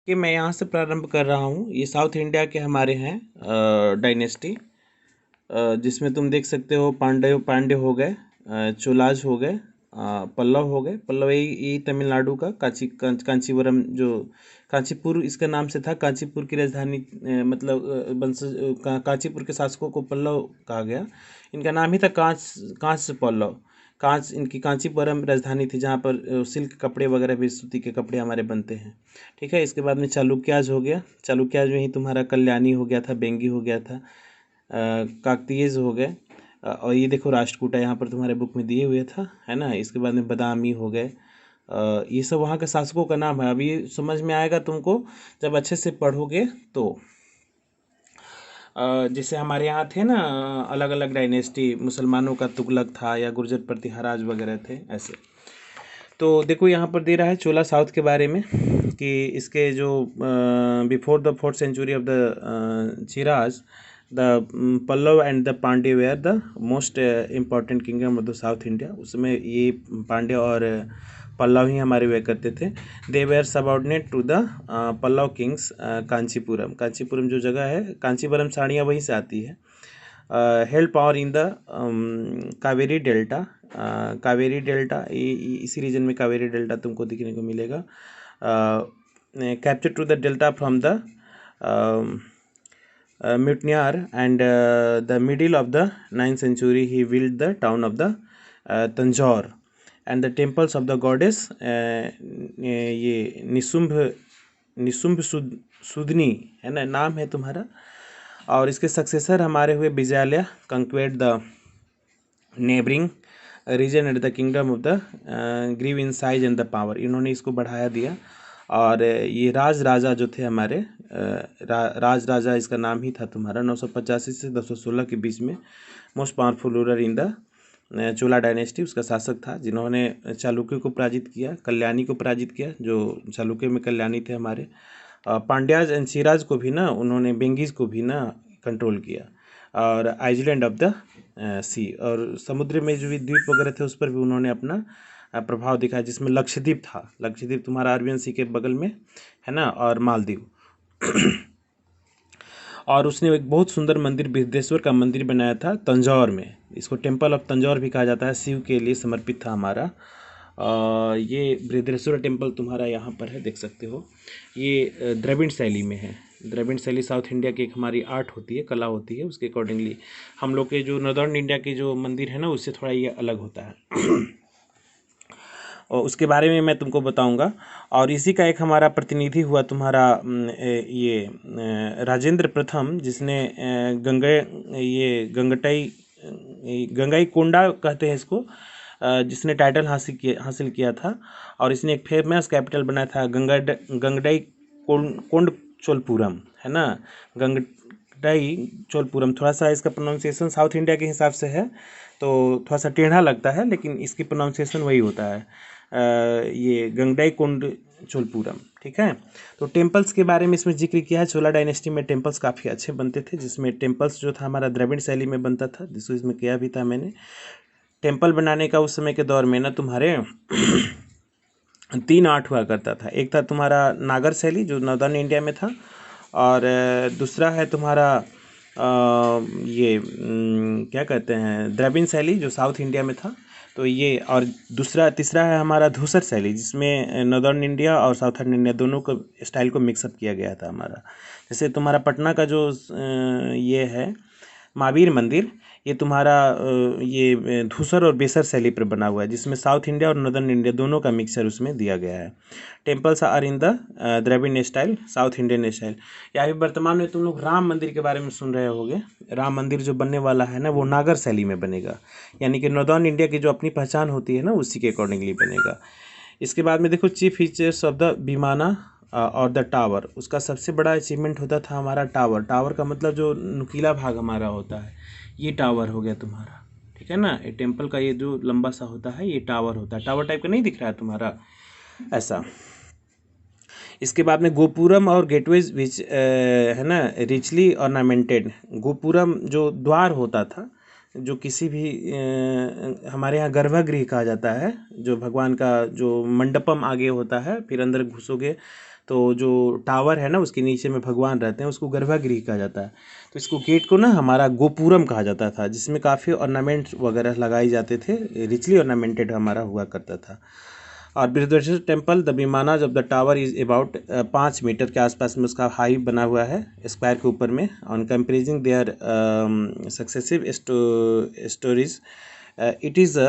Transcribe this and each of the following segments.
कि मैं यहाँ से प्रारंभ कर रहा हूँ। ये साउथ इंडिया के हमारे हैं डायनेस्टी, जिसमें तुम देख सकते हो पांडे हो गए, चोलाज हो गए, पल्लव हो गए। पल्लव यही तमिलनाडु का कांचीपुरम, जो कांचीपुर इसका नाम से था। कांचीपुर की राजधानी मतलब कांचीपुर के शासकों को पल्लव कहा गया। इनका नाम ही था कांच पल्लव। कांच इनकी कांचीपुरम राजधानी थी, जहाँ पर सिल्क कपड़े वगैरह भी, सूती के कपड़े हमारे बनते हैं। ठीक है। इसके बाद में चालुक्याज हो गया। चालुक्याज में ही तुम्हारा कल्याणी हो गया था, बेंगी हो गया था, काकतीयज हो गए। और ये देखो राष्ट्रकूटा यहाँ पर तुम्हारे बुक में दिए हुए था, है ना। इसके बाद में बदामी हो गए। ये सब वहाँ के शासकों का नाम है। अभी समझ में आएगा तुमको जब अच्छे से पढ़ोगे तो। जैसे हमारे यहाँ थे ना अलग अलग डायनेस्टी, मुसलमानों का तुगलक था या गुर्जर प्रतिहाराज वगैरह थे, ऐसे। तो देखो यहाँ पर दे रहा है चोला साउथ के बारे में कि इसके जो before the 4th century of the Cheras, the Pallava and the Pandya were the most important kingdom of the south India. उसमें ये पांडे और पल्लव ही हमारे वे करते थे। They were subordinate to the Pallava kings Kanchipuram. Kanchipuram जो जगह है, कांचीपुरम साड़ियाँ वहीं से आती है। Held power in the Kaveri delta. Kaveri delta, इसी रीजन में कावेरी डेल्टा तुमको दिखने को मिलेगा। Capture to the delta from the Mutineer, and the middle of the 9th century he built the town of the Tanjore and the temples of the goddess ये निशुंभ सुदनी, है ना, नाम है तुम्हारा। और इसके सक्सेसर हमारे हुए Vijayalaya, conquered the neighbouring region and the kingdom of the grew in size and the power. इन्होंने इसको बढ़ाया दिया। और ये राज राजा जो थे हमारे, राज राजा इसका नाम ही था तुम्हारा, 985 से 216 के बीच में most powerful ruler in the Chola dynasty, उसका शासक था, जिन्होंने चालुक्य को पराजित किया, कल्याणी को पराजित किया, जो चालुक्य में कल्याणी थे हमारे। पांड्याज एंड सिराज को भी ना उन्होंने, बेंगीज को भी ना कंट्रोल किया। और आइसलैंड ऑफ द सी, और समुद्र में जो भी द्वीप वगैरह थे उस पर भी उन्होंने अपना प्रभाव दिखाया, जिसमें लक्षद्वीप था। लक्षद्वीप तुम्हारा अरबियन सी के बगल में है ना, और मालदीव। और उसने एक बहुत सुंदर मंदिर, बृहदेश्वर का मंदिर बनाया था तंजौर में। इसको टेम्पल ऑफ तंजौर भी कहा जाता है, शिव के लिए समर्पित था हमारा। ये बृहदेश्वर टेम्पल तुम्हारा यहाँ पर है, देख सकते हो। ये द्रविड़ शैली में है। द्रविड़ शैली साउथ इंडिया की एक हमारी आर्ट होती है, कला होती है, उसके अकॉर्डिंगली हम लोग के जो नॉर्दर्न इंडिया के जो मंदिर है ना, उससे थोड़ा ये अलग होता है। और उसके बारे में मैं तुमको बताऊंगा। और इसी का एक हमारा प्रतिनिधि हुआ तुम्हारा ये राजेंद्र प्रथम, जिसने गंगई कोंडा कहते हैं इसको, जिसने टाइटल हासिल किया था। और इसने एक फेमस कैपिटल बनाया था, गंगडई कोंड चोलपुरम, है ना, गंगडई चोलपुरम। थोड़ा सा इसका प्रोनाउंसिएशन साउथ इंडिया के हिसाब से है तो थोड़ा सा टेढ़ा लगता है, लेकिन इसकी प्रोनाउंसिएशन वही होता है, ये गंगडई कोंड चोलपुरम। ठीक है। तो टेम्पल्स के बारे में इसमें जिक्र किया है। चोला डायनेस्टी में टेम्पल्स काफ़ी अच्छे बनते थे, जिसमें टेम्पल्स जो था हमारा द्रविड़ शैली में बनता था, जिसको इसमें किया भी था मैंने। टेम्पल बनाने का उस समय के दौर में ना तुम्हारे 3 आर्ट हुआ करता था। एक था तुम्हारा नागर शैली, जो नॉर्दर्न इंडिया में था, और दूसरा है तुम्हारा ये क्या कहते हैं, द्रविड़ शैली, जो साउथ इंडिया में था। तो ये, और तीसरा है हमारा धूसर शैली, जिसमें नॉर्दर्न इंडिया और साउथर्न इंडिया दोनों को स्टाइल को मिक्सअप किया गया था हमारा। जैसे तुम्हारा पटना का जो ये है महावीर मंदिर, ये तुम्हारा ये धूसर और बेसर शैली पर बना हुआ है, जिसमें साउथ इंडिया और नॉर्दर्न इंडिया दोनों का मिक्सचर उसमें दिया गया है। Temples are in the Dravid style, south Indian style. या अभी वर्तमान में तुम लोग राम मंदिर के बारे में सुन रहे होगे। राम मंदिर जो बनने वाला है ना, वो नागर शैली में बनेगा, यानी कि नॉर्दर्न इंडिया की जो अपनी पहचान होती है ना, उसी के अकॉर्डिंगली बनेगा। इसके बाद में देखो चीफ फीचर्स ऑफ द विमाना और द टावर। उसका सबसे बड़ा अचीवमेंट होता था हमारा टावर। टावर का मतलब जो नुकीला भाग हमारा होता है, ये टावर हो गया तुम्हारा। ठीक है ना, ये टेम्पल का ये जो लंबा सा होता है, ये टावर होता है। टावर टाइप का नहीं दिख रहा है तुम्हारा, ऐसा। इसके बाद में गोपुरम और गेटवेज विच है ना, रिचली ऑर्नामेंटेड। गोपुरम जो द्वार होता था, जो किसी भी हमारे यहाँ गर्भगृह कहा जाता है, जो भगवान का जो मंडपम आगे होता है, फिर अंदर घुसोगे तो जो टावर है ना उसके नीचे में भगवान रहते हैं, उसको गर्भगृह कहा जाता है। तो इसको गेट को ना हमारा गोपुरम कहा जाता था, जिसमें काफ़ी ऑर्नामेंट्स वगैरह लगाए जाते थे, रिचली ऑर्नामेंटेड हमारा हुआ करता था। और बृहदेश्वर टेम्पल द विमाना जब the tower is about 5 metre के आसपास में उसका हाई बना हुआ है स्क्वायर के ऊपर में। On comparing their successive storeys it is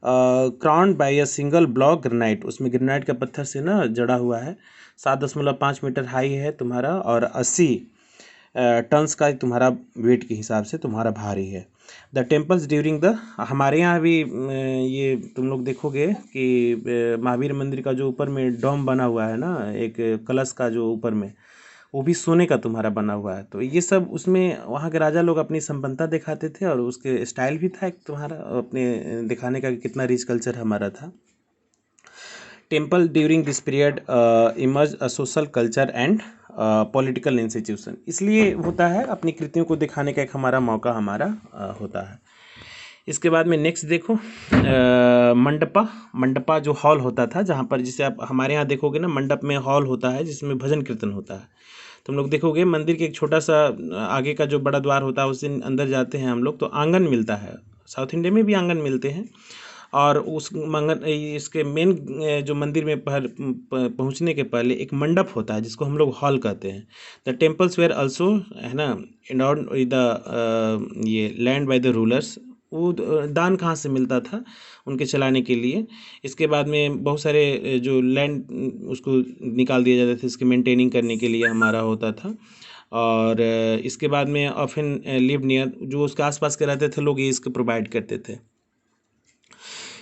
crowned by a single block granite, उसमें ग्रेनाइट का पत्थर से ना जड़ा हुआ है। 7.5 मीटर हाई है तुम्हारा, और 80 टन्स का तुम्हारा वेट के हिसाब से तुम्हारा भारी है। द टेम्पल्स ड्यूरिंग द, हमारे यहाँ भी ये तुम लोग देखोगे कि महावीर मंदिर का जो ऊपर में डोम बना हुआ है ना, एक कलश का जो ऊपर में, वो भी सोने का तुम्हारा बना हुआ है। तो ये सब उसमें वहाँ के राजा लोग अपनी संपन्नता दिखाते थे, और उसके स्टाइल भी था एक तुम्हारा अपने दिखाने का कि कितना रिच कल्चर हमारा था। Temple during this period emerge a social culture and political institution, इसलिए होता है अपनी कृतियों को दिखाने का एक हमारा मौका हमारा होता है। इसके बाद में नेक्स्ट देखो मंडपा। मंडपा जो हॉल होता था, जहाँ पर जिसे आप हमारे यहाँ देखोगे ना, मंडप में हॉल होता है जिसमें भजन कीर्तन होता है। तुम लोग देखोगे मंदिर के एक छोटा सा आगे का जो बड़ा द्वार होता है उससे अंदर जाते हैं हम लोग तो आंगन मिलता है। साउथ इंडिया में भी आंगन मिलते हैं, और उस मंगन इसके मेन जो मंदिर में पहुंचने के पहले एक मंडप होता है जिसको हम लोग हॉल कहते हैं। द टेम्पल्स वेयर आल्सो, है ना, एंडोर्न्ड विद द ये लैंड बाय द रूलर्स, वो दान कहाँ से मिलता था उनके चलाने के लिए। इसके बाद में बहुत सारे जो लैंड उसको निकाल दिए जाते थे, इसके मेंटेनिंग करने के लिए हमारा होता था। और इसके बाद में ऑफन लिव नियर, जो उसके आसपास के रहते थे लोग, ये इसको प्रोवाइड करते थे।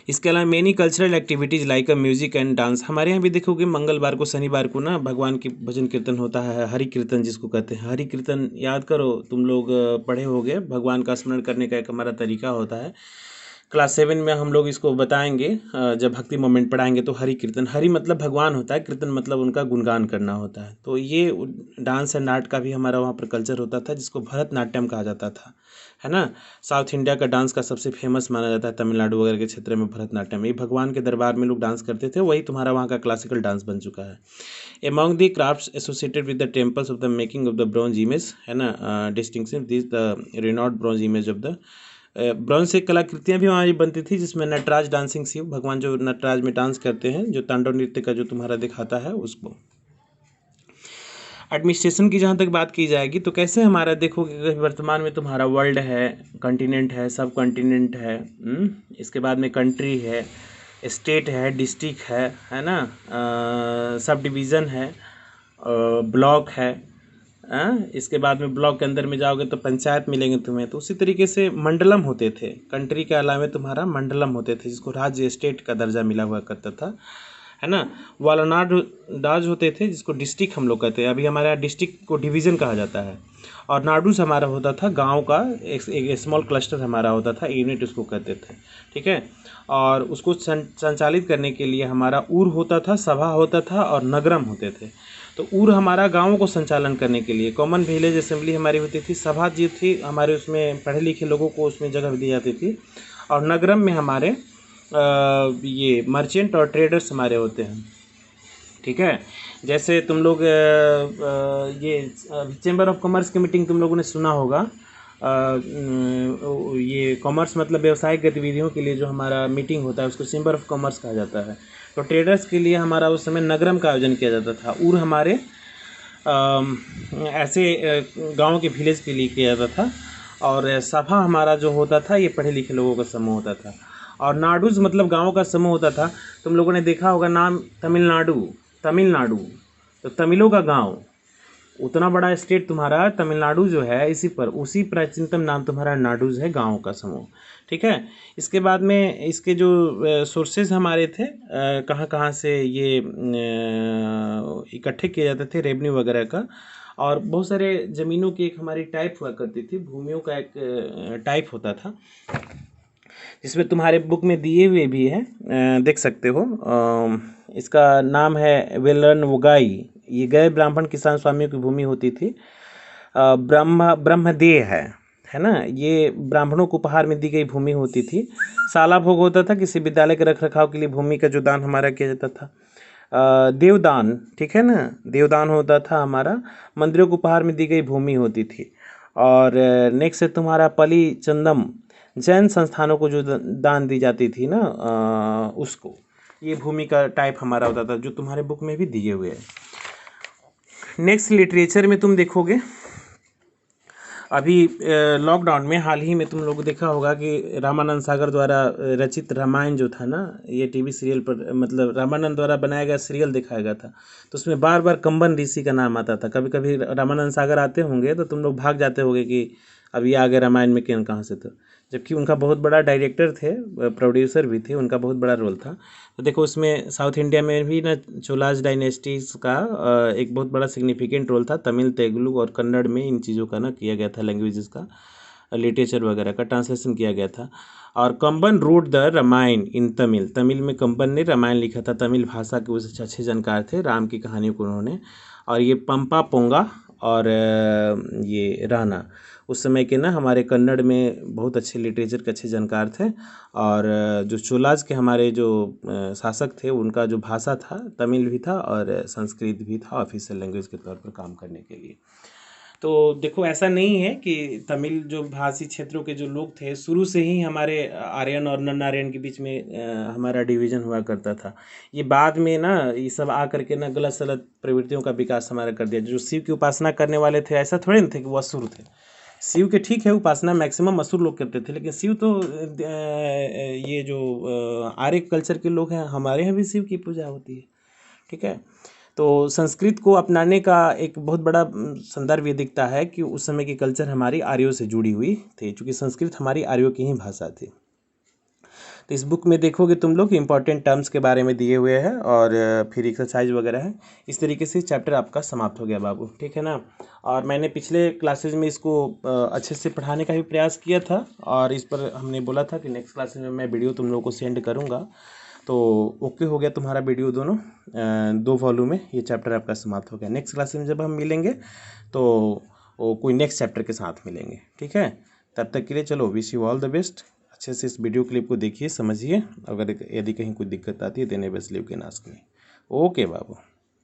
इसके अलावा many cultural activities like a music and dance, हमारे यहाँ भी देखोगे मंगलवार को शनिवार को ना भगवान की भजन कीर्तन होता है, हरि कीर्तन जिसको कहते हैं। हरि कीर्तन याद करो, तुम लोग पढ़े होगे, भगवान का स्मरण करने का एक हमारा तरीका होता है। क्लास 7 में हम लोग इसको बताएंगे, जब भक्ति मोमेंट पढ़ाएंगे तो हरि कीर्तन, हरि मतलब भगवान होता है, कीर्तन मतलब उनका गुणगान करना होता है। तो ये डांस एंड आर्ट का भी हमारा वहाँ पर कल्चर होता था, जिसको भरतनाट्यम कहा जाता था, है ना। साउथ इंडिया का डांस का सबसे फेमस माना जाता है तमिलनाडु वगैरह के क्षेत्र में भरतनाट्यम। ये भगवान के दरबार में लोग डांस करते थे, वही तुम्हारा वहाँ का क्लासिकल डांस बन चुका है। Among the crafts associated with the temples of the making of the bronze image, है ना, distinction this the renowned bronze image of the bronze से कलाकृतियाँ भी हमारी बनती थी, जिसमें नटराज डांसिंग शिव, भगवान जो नटराज में डांस करते हैं, जो तांडव नृत्य का जो तुम्हारा दिखाता है उसको। एडमिनिस्ट्रेशन की जहाँ तक बात की जाएगी तो कैसे हमारा देखोगे वर्तमान में तुम्हारा वर्ल्ड है, कॉन्टिनेंट है, सब कॉन्टिनेंट है, इसके बाद में कंट्री है, स्टेट है, डिस्ट्रिक्ट है ना, सब डिवीज़न है, ब्लॉक है, इसके बाद में ब्लॉक के अंदर में जाओगे तो पंचायत मिलेंगे तुम्हें। तो उसी तरीके से मंडलम होते थे, कंट्री के अलावा तुम्हारा मंडलम होते थे, जिसको राज्य स्टेट का दर्जा मिला हुआ करता था, है ना। वालनाड डाज होते थे, जिसको डिस्ट्रिक्ट हम लोग कहते हैं। अभी हमारे यहाँ डिस्ट्रिक्ट को डिवीज़न कहा जाता है। और नाडूस हमारा होता था गांव का एक स्मॉल क्लस्टर हमारा होता था, यूनिट उसको कहते थे, ठीक है। और उसको संचालित करने के लिए हमारा ऊर होता था, सभा होता था, और नगरम होते थे। तो ऊर हमारा गाँवों को संचालन करने के लिए, कॉमन विलेज असेंबली हमारी होती थी, सभा जो थी हमारे उसमें पढ़े लिखे लोगों को उसमें जगह दी जाती थी, और नगरम में हमारे ये मर्चेंट और ट्रेडर्स हमारे होते हैं, ठीक है। जैसे तुम लोग ये चैम्बर ऑफ कॉमर्स की मीटिंग तुम लोगों ने सुना होगा। ये कॉमर्स मतलब व्यावसायिक गतिविधियों के लिए जो हमारा मीटिंग होता है उसको चैम्बर ऑफ कॉमर्स कहा जाता है। तो ट्रेडर्स के लिए हमारा उस समय नगरम का आयोजन किया जाता था। ऊर हमारे ऐसे गांव के विलेज के लिए किया जाता था। और सभा हमारा जो होता था ये पढ़े लिखे लोगों का समूह होता था। और नाडूज मतलब गाँव का समूह होता था। तुम लोगों ने देखा होगा नाम तमिलनाडु, तमिलनाडु तो तमिलों का गांव, उतना बड़ा स्टेट तुम्हारा तमिलनाडु जो है, इसी पर उसी प्राचीनतम नाम तुम्हारा नाडूज है, गाँव का समूह, ठीक है। इसके बाद में इसके जो सोर्सेज हमारे थे, कहाँ कहाँ से ये इकट्ठे किए जाते थे रेवेन्यू वगैरह का। और बहुत सारे ज़मीनों की एक हमारी टाइप हुआ करती थी, भूमियों का एक टाइप होता था, जिसमें तुम्हारे बुक में दिए हुए भी है, देख सकते हो। इसका नाम है वेलन वोगाई। ये गैर ब्राह्मण किसान स्वामियों की भूमि होती थी। ब्रह्मदेह है ना, ये ब्राह्मणों को उपहार में दी गई भूमि होती थी। साला भोग होता था, किसी विद्यालय के रख रखाव के लिए भूमि का जो दान हमारा किया जाता था। देवदान, ठीक है ना, देवदान होता था हमारा, मंदिरों को उपहार में दी गई भूमि होती थी। और नेक्स्ट है तुम्हारा पली चंदम, जैन संस्थानों को जो दान दी जाती थी ना, उसको, ये भूमि का टाइप हमारा होता था, जो तुम्हारे बुक में भी दिए हुए हैं। नेक्स्ट लिटरेचर में तुम देखोगे, अभी लॉकडाउन में हाल ही में तुम लोग देखा होगा कि रामानंद सागर द्वारा रचित रामायण जो था ना, ये टीवी सीरियल पर, मतलब रामानंद द्वारा बनाया गया सीरियल दिखाया गया था। तो उसमें बार बार कंबन ऋषि का नाम आता था। कभी कभी रामानंद सागर आते होंगे तो तुम लोग भाग जाते होगे कि अब ये आ गए रामायण में, किन कहाँ से, तो जबकि उनका बहुत बड़ा डायरेक्टर थे, प्रोड्यूसर भी थे, उनका बहुत बड़ा रोल था। तो देखो उसमें साउथ इंडिया में भी ना चोलाज डायनेस्टीज का एक बहुत बड़ा सिग्निफिकेंट रोल था। तमिल, तेलुगु और कन्नड़ में इन चीज़ों का ना किया गया था, लैंग्वेजेस का, लिटरेचर वगैरह का ट्रांसलेशन किया गया था। और कंबन रोड द रामायण इन तमिल, तमिल में कंबन ने रामायण लिखा था। तमिल भाषा के उस अच्छे जानकार थे, राम की कहानियों को उन्होंने। और ये पंपा पोंगा और ये राणा उस समय के ना हमारे कन्नड़ में बहुत अच्छे लिटरेचर के अच्छे जानकार थे। और जो चोलाज के हमारे जो शासक थे, उनका जो भाषा था तमिल भी था और संस्कृत भी था ऑफिशियल लैंग्वेज के तौर पर काम करने के लिए। तो देखो ऐसा नहीं है कि तमिल जो भाषी क्षेत्रों के जो लोग थे, शुरू से ही हमारे आर्यन और नॉन आर्यन के बीच में हमारा डिवीजन हुआ करता था। ये बाद में ना ये सब आ करके ना गलत सलत प्रवृत्तियों का विकास हमारा कर दिया। जो शिव की उपासना करने वाले थे, ऐसा थोड़े ना थे कि वो असुर थे। शिव के ठीक है उपासना मैक्सिमम असुर लोग करते थे, लेकिन शिव तो ये जो आर्य कल्चर के लोग हैं, हमारे यहाँ भी शिव की पूजा होती है, ठीक है। तो संस्कृत को अपनाने का एक बहुत बड़ा संदर्भ ये दिखता है कि उस समय की कल्चर हमारी आर्यों से जुड़ी हुई थी, क्योंकि संस्कृत हमारी आर्यों की ही भाषा थी। तो इस बुक में देखोगे तुम लोग इंपॉर्टेंट टर्म्स के बारे में दिए हुए हैं और फिर एक्सरसाइज वगैरह है। इस तरीके से चैप्टर आपका समाप्त हो गया बाबू, ठीक है ना। और मैंने पिछले क्लासेज में इसको अच्छे से पढ़ाने का भी प्रयास किया था, और इस पर हमने बोला था कि नेक्स्ट क्लासेज में मैं वीडियो तुम लोगों को सेंड करूँगा। तो ओके हो गया तुम्हारा वीडियो दोनों, 2 वॉल्यूम में ये चैप्टर आपका समाप्त हो गया। नेक्स्ट क्लास में जब हम मिलेंगे तो वो कोई नेक्स्ट चैप्टर के साथ मिलेंगे, ठीक है। तब तक के लिए चलो, wish you all the best. अच्छे से इस वीडियो क्लिप को देखिए, समझिए। अगर यदि कहीं कोई दिक्कत आती है तो never leave can ask me. Okay Babu.